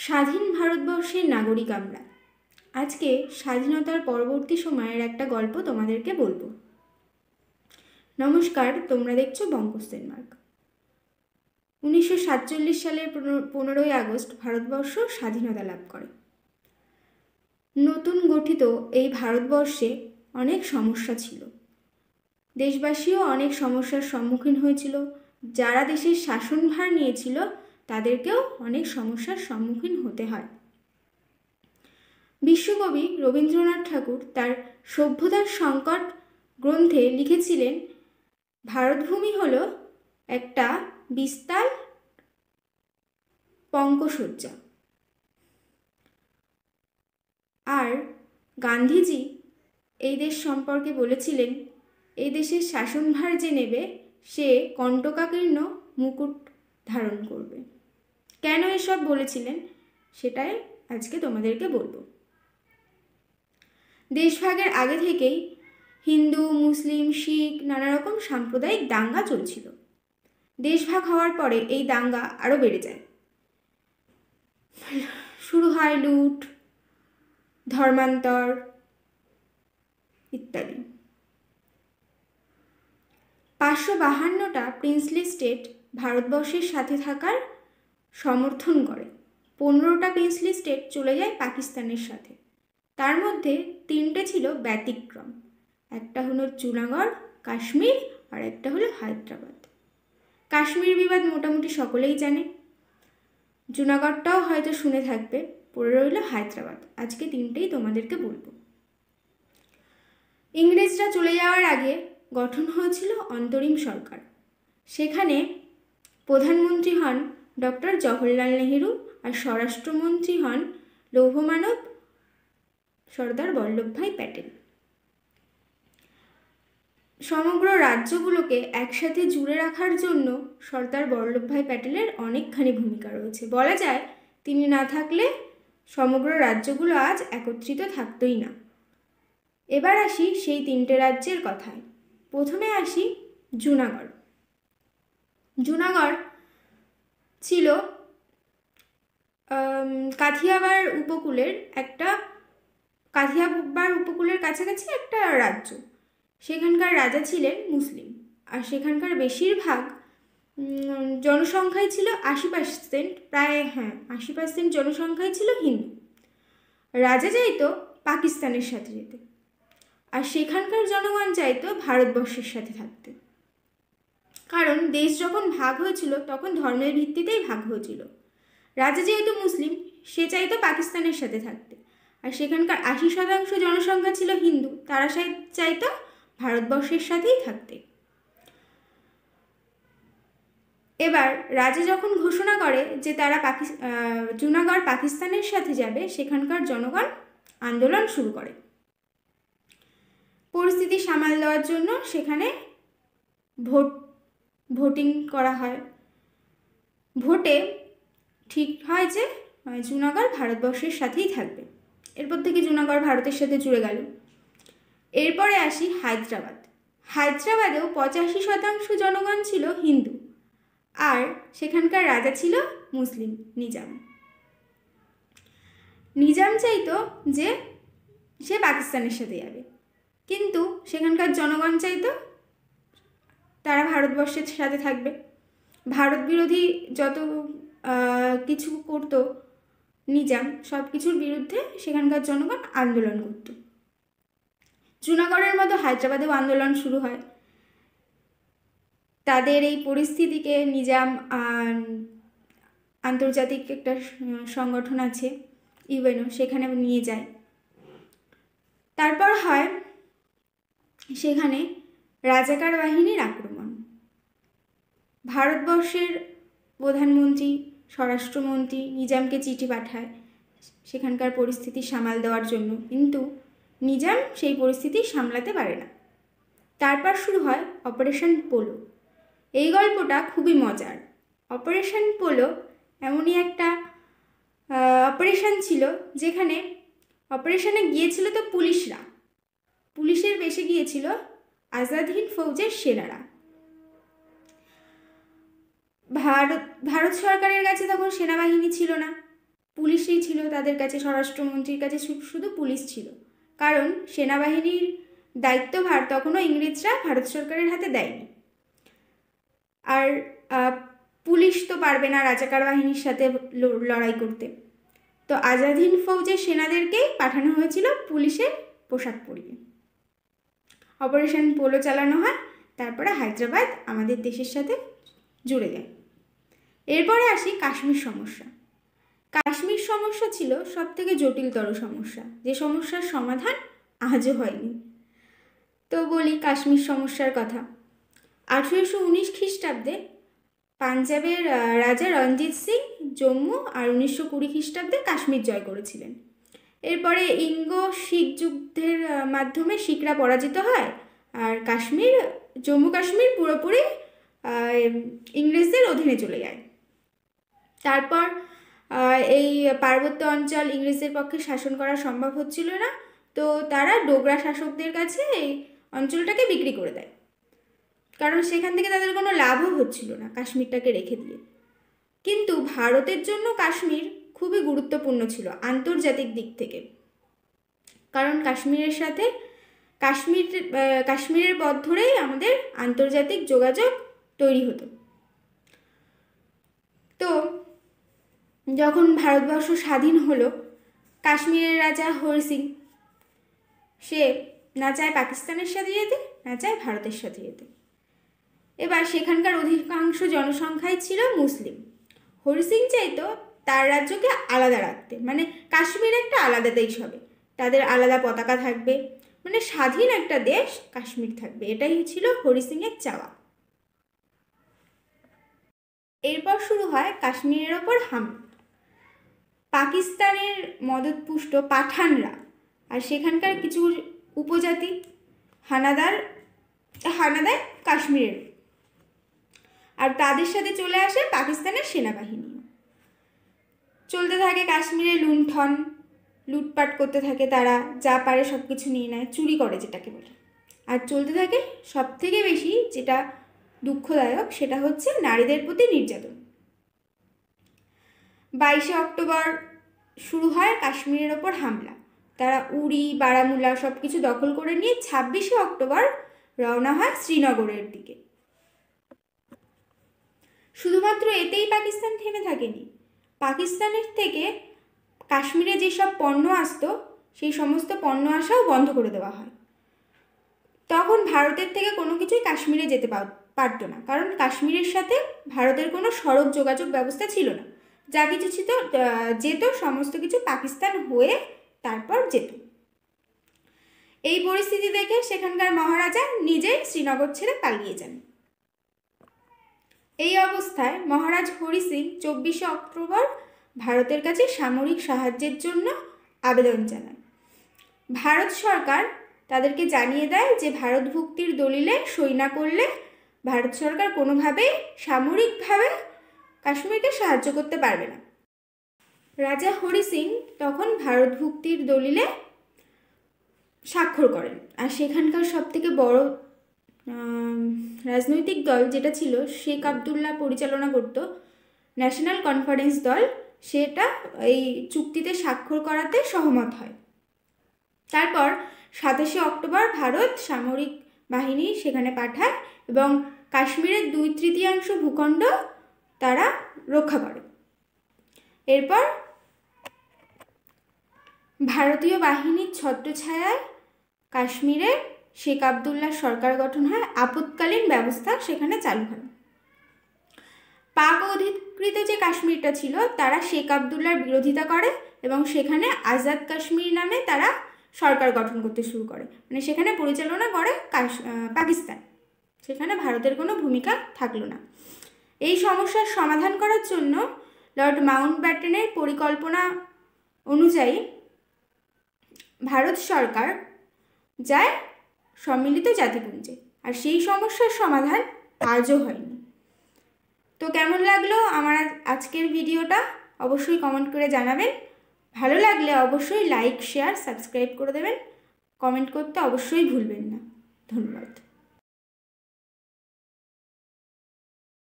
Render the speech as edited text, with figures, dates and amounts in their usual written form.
স্বাধীন ভারতবর্ষের নাগরিক আমরা। আজকে স্বাধীনতার পরবর্তী সময়ের একটা গল্প তোমাদেরকে বলবো। নমস্কার, তোমরা দেখছো বঙ্কোস্তেন মার্গ। 1947 সালের 15ই আগস্ট ভারতবর্ষ স্বাধীনতা লাভ করে। নতুন গঠিত এই ভারতবর্ষে অনেক সমস্যা ছিল, দেশবাসীও অনেক সমস্যার সম্মুখীন হয়েছিল। যারা দেশের শাসনভার নিয়েছিল তাদেরকেও অনেক সমস্যার সম্মুখীন হতে হয়। বিশ্বকবি রবীন্দ্রনাথ ঠাকুর তার সভ্যতার সংকট গ্রন্থে লিখেছিলেন, ভারতভূমি হল একটা বিস্তার পঙ্কসজ্জা। আর গান্ধীজি এই দেশ সম্পর্কে বলেছিলেন, এই দেশের শাসনভার যে নেবে সে কণ্টকাকীর্ণ মুকুট ধারণ করবে। কেন এসব বলেছিলেন সেটাই আজকে তোমাদেরকে বলবো। দেশভাগের আগে থেকেই হিন্দু, মুসলিম, শিখ নানা রকম সাম্প্রদায়িক দাঙ্গা চলছিল। দেশভাগ হওয়ার পরে এই দাঙ্গা আরও বেড়ে যায়। শুরু হয় লুট, ধর্মান্তর ইত্যাদি। 552টা প্রিন্সলি স্টেট ভারতবর্ষের সাথে থাকার সমর্থন করে। 15টা প্রিন্সলি স্টেট চলে যায় পাকিস্তানের সাথে। তার মধ্যে 3টে ছিল ব্যতিক্রম। একটা হলো জুনাগড়, কাশ্মীর, আর একটা হলো হায়দ্রাবাদ। কাশ্মীর বিবাদ মোটামুটি সকলেই জানে, জুনাগড়টাও হয়তো শুনে থাকবে। পড়ে রইল হায়দ্রাবাদ। আজকে 3টেই তোমাদেরকে বলবো। ইংরেজরা চলে যাওয়ার আগে গঠন হয়েছিল অন্তরিম সরকার। সেখানে প্রধানমন্ত্রী হন ডক্টর জওহরলাল নেহেরু, আর স্বরাষ্ট্রমন্ত্রী হন লৌহমানব সর্দার বল্লভভাই প্যাটেল। সমগ্র রাজ্যগুলোকে একসাথে জুড়ে রাখার জন্য সর্দার বল্লভভাই প্যাটেলের অনেকখানি ভূমিকা রয়েছে। বলা যায় তিনি না থাকলে সমগ্র রাজ্যগুলো আজ একত্রিত থাকতই না। এবার আসি সেই 3টে রাজ্যের কথায়। প্রথমে আসি জুনাগড়। জুনাগড় ছিল কাথিয়াবার উপকূলের কাছাকাছি একটা রাজ্য। সেখানকার রাজা ছিলেন মুসলিম, আর সেখানকার বেশিরভাগ জনসংখ্যাই ছিল 80%, প্রায় 80% জনসংখ্যাই ছিল হিন্দু। রাজা চাইতো পাকিস্তানের সাথে যেতে, আর সেখানকার জনগণ চাইতো ভারতবর্ষের সাথে থাকতে। কারণ দেশ যখন ভাগ হয়েছিল তখন ধর্মের ভিত্তিতেই ভাগ হয়েছিল। রাজা যেহেতু মুসলিম, সে চাইতো পাকিস্তানের সাথে থাকতে, আর সেখানকার 80% জনসংখ্যা ছিল হিন্দু, তারা চাইতো ভারতবর্ষের সাথেই থাকতে। এবার রাজা যখন ঘোষণা করে যে তারা জুনাগড় পাকিস্তানের সাথে যাবে, সেখানকার জনগণ আন্দোলন শুরু করে। পরিস্থিতি সামাল দেওয়ার জন্য সেখানে ভোটিং করা হয়। ভোটে ঠিক হয় যে জুনাগড় ভারতবর্ষের সাথেই থাকবে। এরপর থেকে জুনাগড় ভারতের সাথে জুড়ে গেল। এরপরে আসি হায়দ্রাবাদ। হায়দ্রাবাদেও 85% জনগণ ছিল হিন্দু, আর সেখানকার রাজা ছিল মুসলিম নিজাম। নিজাম চাইতো যে সে পাকিস্তানের সাথে যাবে, কিন্তু সেখানকার জনগণ চাইতো তারা ভারতবর্ষের সাথে থাকবে। ভারত বিরোধী যত কিছু করত নিজাম, সব কিছুর বিরুদ্ধে সেখানকার জনগণ আন্দোলন করত। জুনাগড়ের মতো হায়দ্রাবাদেও আন্দোলন শুরু হয়। তাদের এই পরিস্থিতিকে নিজাম আন্তর্জাতিক একটা সংগঠন আছে ইউএনও, সেখানে নিয়ে যায়। তারপর হয় সেখানে রাজাকার বাহিনীর আক্রমণ। ভারতবর্ষের প্রধানমন্ত্রী, স্বরাষ্ট্রমন্ত্রী নিজামকে চিঠি পাঠায় সেখানকার পরিস্থিতি সামাল দেওয়ার জন্য, কিন্তু নিজাম সেই পরিস্থিতি সামলাতে পারে না। তারপর শুরু হয় অপারেশন পোলো। এই গল্পটা খুবই মজার। অপারেশন পোলো এমনই একটা অপারেশন ছিল যেখানে অপারেশনে গিয়েছিল তো পুলিশের বেশে গিয়েছিল আজাদ হিন্দ ফৌজের সেনারা। ভারত সরকারের কাছে তখন সেনাবাহিনী ছিল না, পুলিশই ছিল তাদের কাছে, স্বরাষ্ট্রমন্ত্রীর কাছে শুধু পুলিশ ছিল, কারণ সেনাবাহিনীর দায়িত্বভার তখনও ইংরেজরা ভারত সরকারের হাতে দেয়নি। আর পুলিশ তো পারবে না রাজাকার বাহিনীর সাথে লড়াই করতে, তো আজাদ হিন্দ ফৌজের সেনাদেরকেই পাঠানো হয়েছিল পুলিশের পোশাক পরিয়ে। অপারেশন পোলো চালানো হয়, তারপরে হায়দ্রাবাদ আমাদের দেশের সাথে জুড়ে যায়। এরপরে আসি কাশ্মীর সমস্যা। কাশ্মীর সমস্যা ছিল সবথেকে জটিলতর সমস্যা, যে সমস্যার সমাধান আজও হয়নি। তো বলি কাশ্মীর সমস্যার কথা। 1819 খ্রিস্টাব্দে পাঞ্জাবের রাজা রঞ্জিত সিং জম্মু আর 1920 খ্রিস্টাব্দে কাশ্মীর জয় করেছিলেন। এরপরে ইঙ্গো শিখ যুদ্ধের মাধ্যমে শিখরা পরাজিত হয়, আর জম্মু কাশ্মীর পুরোপুরি ইংরেজদের অধীনে চলে যায়। তারপর এই পার্বত্য অঞ্চল ইংরেজদের পক্ষে শাসন করা সম্ভব হচ্ছিল না, তো তারা ডোগরা শাসকদের কাছে এই অঞ্চলটাকে বিক্রি করে দেয়, কারণ সেখান থেকে তাদের কোনো লাভও হচ্ছিল না কাশ্মীরটাকে রেখে দিয়ে। কিন্তু ভারতের জন্য কাশ্মীর খুবই গুরুত্বপূর্ণ ছিল আন্তর্জাতিক দিক থেকে, কারণ কাশ্মীরের পথ ধরেই আমাদের আন্তর্জাতিক যোগাযোগ তৈরি হতো। তো যখন ভারতবর্ষ স্বাধীন হলো, কাশ্মীরের রাজা হরি সিং সে না চায় পাকিস্তানের সাথে যেতে, না চায় ভারতের সাথে যেতে। এবার সেখানকার অধিকাংশ জনসংখ্যাই ছিল মুসলিম। হরি সিং চাইতো তার রাজ্যকে আলাদা রাখতে, মানে কাশ্মীর একটা আলাদা দেশ হবে, তাদের আলাদা পতাকা থাকবে, মানে স্বাধীন একটা দেশ কাশ্মীর থাকবে, এটাই ছিল হরি সিংয়ের চাওয়া। এরপর শুরু হয় কাশ্মীরের ওপর হামলা। পাকিস্তানের মদতপুষ্ট পাঠানরা আর সেখানকার কিছু উপজাতি হানাদার কাশ্মীরের, আর তাদের সাথে চলে আসে পাকিস্তানের সেনাবাহিনীও। চলতে থাকে কাশ্মীরে লুণ্ঠন, লুটপাট করতে থাকে, তারা যা পারে সব কিছু নিয়ে নেয়, চুরি করে যেটাকে বলে। আর চলতে থাকে সবথেকে বেশি যেটা দুঃখদায়ক, সেটা হচ্ছে নারীদের প্রতি নির্যাতন। 22শে অক্টোবর শুরু হয় কাশ্মীরের ওপর হামলা। তারা উড়ি বারামুলা সব কিছু দখল করে নিয়ে 26শে অক্টোবর রওনা হয় শ্রীনগরের দিকে। শুধুমাত্র এতেই পাকিস্তান থেমে থাকেনি, পাকিস্তানের থেকে কাশ্মীরে যেসব পণ্য আসতো সেই সমস্ত পণ্য আসাও বন্ধ করে দেওয়া হয়। তখন ভারতের থেকে কোনো কিছুই কাশ্মীরে যেতে পারতো না, কারণ কাশ্মীরের সাথে ভারতের কোনো সড়ক যোগাযোগ ব্যবস্থা ছিল না। যা কিছু ছিল যেত সমস্ত কিছু পাকিস্তান হয়ে তারপর যেত। এই পরিস্থিতি দেখে সেখানকার মহারাজা নিজেই শ্রীনগর ছেড়ে পালিয়ে যান। এই অবস্থায় মহারাজ হরি সিং 24শে অক্টোবর ভারতের কাছে সামরিক সাহায্যের জন্য আবেদন জানান। ভারত সরকার তাদেরকে জানিয়ে দেয় যে ভারত ভুক্তির দলিলে সই না করলে ভারত সরকার কোনোভাবেই সামরিকভাবে কাশ্মীরকে সাহায্য করতে পারবে না। রাজা হরি সিং তখন ভারত ভুক্তির দলিলে স্বাক্ষর করেন, আর সেখানকার সবথেকে বড় রাজনৈতিক দল যেটা ছিল শেখ আবদুল্লাহ পরিচালনা করত ন্যাশনাল কনফারেন্স দল, সেটা এই চুক্তিতে স্বাক্ষর করাতে সহমত হয়। তারপর 27শে অক্টোবর ভারত সামরিক বাহিনী সেখানে পাঠায় এবং কাশ্মীরের 2/3 ভূখণ্ড তারা রক্ষা করে। এরপর ভারতীয় বাহিনীর ছত্রছায়ায় কাশ্মীরে শেখ আবদুল্লাহ সরকার গঠন হয়, আপৎকালীন ব্যবস্থা সেখানে চালু হয়। পাক অধিকৃত যে কাশ্মীরটা ছিল তারা শেখ আবদুল্লাহর বিরোধিতা করে এবং সেখানে আজাদ কাশ্মীর নামে তারা সরকার গঠন করতে শুরু করে, মানে সেখানে পরিচালনা করে পাকিস্তান, সেখানে ভারতের কোনো ভূমিকা থাকলো না। এই সমস্যার সমাধান করার জন্য লর্ড মাউন্টব্যাটেনের পরিকল্পনা অনুযায়ী ভারত সরকার যায় সম্মিলিত জাতিপুঞ্জে, আর সেই সমস্যার সমাধান আজও হয়নি। তো কেমন লাগলো আমার আজকের ভিডিওটা অবশ্যই কমেন্ট করে জানাবেন। ভালো লাগলে অবশ্যই লাইক শেয়ার সাবস্ক্রাইব করে দেবেন, কমেন্ট করতে অবশ্যই ভুলবেন না। ধন্যবাদ।